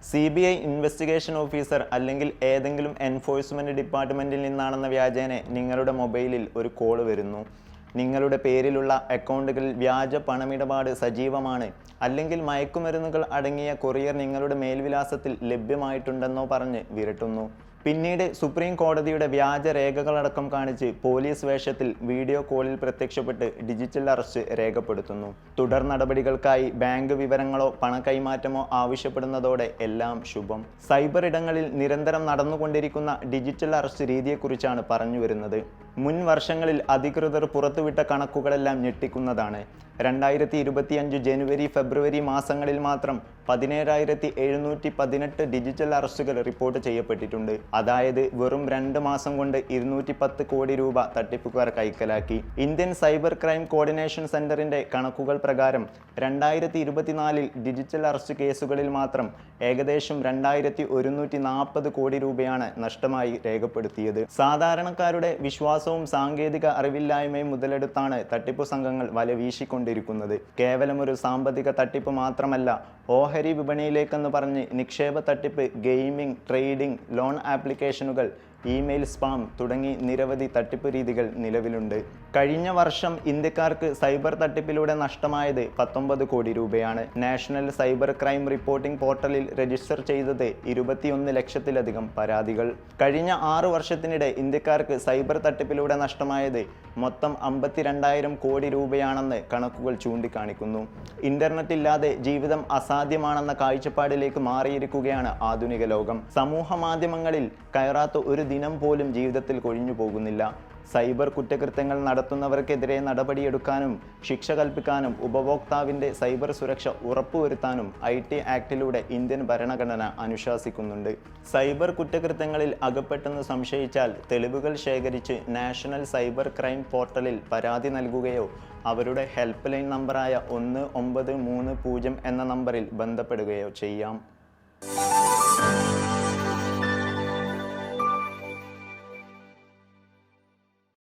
CBI investigation officer അല്ലെങ്കിൽ ഏതെങ്കിലും enforcement ഡിപ്പാർട്ട്മെൻറ്റിൽ നിന്നാണെന്ന വ്യാജേന നിങ്ങളുടെ മൊബൈലിൽ ഒരു കോൾ വരുന്നു. നിങ്ങളുടെ പേരിലുള്ള അക്കൗണ്ടുകളിൽ വ്യാജ പണമിടപാട് സജീവമാണ്, അല്ലെങ്കിൽ മയക്കുമരുന്നുകൾ അടങ്ങിയ കൊറിയർ നിങ്ങളുടെ മേൽവിലാസത്തിൽ ലഭ്യമായിട്ടുണ്ടെന്നോ പറഞ്ഞ് വിരട്ടുന്നു. പിന്നീട് സുപ്രീം കോടതിയുടെ വ്യാജ രേഖകളടക്കം കാണിച്ച് പോലീസ് വേഷത്തിൽ വീഡിയോ കോളിൽ പ്രത്യക്ഷപ്പെട്ട് ഡിജിറ്റൽ അറസ്റ്റ് രേഖപ്പെടുത്തുന്നു. തുടർ നടപടികൾക്കായി ബാങ്ക് വിവരങ്ങളോ പണക്കൈമാറ്റമോ ആവശ്യപ്പെടുന്നതോടെ എല്ലാം ശുഭം. സൈബർ ഇടങ്ങളിൽ നിരന്തരം നടന്നുകൊണ്ടിരിക്കുന്ന ഡിജിറ്റൽ അറസ്റ്റ് രീതിയെക്കുറിച്ചാണ് പറഞ്ഞു വരുന്നത്. മുൻ വർഷങ്ങളിൽ അധികൃതർ പുറത്തുവിട്ട കണക്കുകളെല്ലാം ഞെട്ടിക്കുന്നതാണ്. 2025 ജനുവരി ഫെബ്രുവരി മാസങ്ങളിൽ മാത്രം 17,718 ഡിജിറ്റൽ അറസ്റ്റുകൾ റിപ്പോർട്ട് ചെയ്യപ്പെട്ടിട്ടുണ്ട്. അതായത് വെറും 2 മാസം കൊണ്ട് 210 കോടി രൂപ തട്ടിപ്പുകാർ കൈക്കലാക്കി. ഇന്ത്യൻ സൈബർ ക്രൈം കോർഡിനേഷൻ സെന്ററിന്റെ കണക്കുകൾ പ്രകാരം 2024 ഡിജിറ്റൽ അറസ്റ്റ് കേസുകളിൽ മാത്രം ഏകദേശം 2,140 കോടി രൂപയാണ് നഷ്ടമായി രേഖപ്പെടുത്തിയത്. സാധാരണക്കാരുടെ വിശ്വാസവും സാങ്കേതിക അറിവില്ലായ്മയും മുതലെടുത്താണ് തട്ടിപ്പു സംഘങ്ങൾ വല വീശിക്കൊണ്ടിരിക്കുന്നത്. കേവലം ഒരു സാമ്പത്തിക തട്ടിപ്പ് മാത്രമല്ല, ഓഹരി വിപണിയിലേക്കെന്ന് പറഞ്ഞ് നിക്ഷേപ തട്ടിപ്പ്, ഗെയിമിംഗ്, ട്രേഡിംഗ്, ലോൺ ആപ്ലിക്കേഷനുകൾ, ഇമെയിൽ സ്പാം തുടങ്ങി നിരവധി തട്ടിപ്പ് രീതികൾ നിലവിലുണ്ട്. കഴിഞ്ഞ വർഷം ഇന്ത്യക്കാർക്ക് സൈബർ തട്ടിപ്പിലൂടെ നഷ്ടമായത് 19 കോടി രൂപയാണ്. നാഷണൽ സൈബർ ക്രൈം റിപ്പോർട്ടിംഗ് പോർട്ടലിൽ രജിസ്റ്റർ ചെയ്തത് 21 ലക്ഷത്തിലധികം പരാതികൾ. കഴിഞ്ഞ 6 വർഷത്തിനിടെ ഇന്ത്യക്കാർക്ക് സൈബർ തട്ടിപ്പിലൂടെ നഷ്ടമായത് മൊത്തം 52,000 കോടി രൂപയാണെന്ന് കണക്കുകൾ ചൂണ്ടിക്കാണിക്കുന്നു. ഇന്റർനെറ്റ് ഇല്ലാതെ ജീവിതം അസാധ്യമാണെന്ന കാഴ്ചപ്പാടിലേക്ക് മാറിയിരിക്കുകയാണ് ആധുനിക ലോകം. സമൂഹ മാധ്യമങ്ങളിൽ കയറാത്ത ഒരു ദിനം പോലും ജീവിതത്തിൽ കൊഴിഞ്ഞു പോകുന്നില്ല. സൈബർ കുറ്റകൃത്യങ്ങൾ നടത്തുന്നവർക്കെതിരെ നടപടിയെടുക്കാനും ശിക്ഷ കൽപ്പിക്കാനും ഉപഭോക്താവിൻ്റെ സൈബർ സുരക്ഷ ഉറപ്പുവരുത്താനും IT ആക്ടിലൂടെ ഇന്ത്യൻ ഭരണഘടന അനുശാസിക്കുന്നുണ്ട്. സൈബർ കുറ്റകൃത്യങ്ങളിൽ അകപ്പെട്ടെന്ന് സംശയിച്ചാൽ തെളിവുകൾ ശേഖരിച്ച് നാഷണൽ സൈബർ ക്രൈം പോർട്ടലിൽ പരാതി നൽകുകയോ അവരുടെ ഹെൽപ്പ് ലൈൻ നമ്പറായ 1930 എന്ന നമ്പറിൽ ബന്ധപ്പെടുകയോ ചെയ്യാം.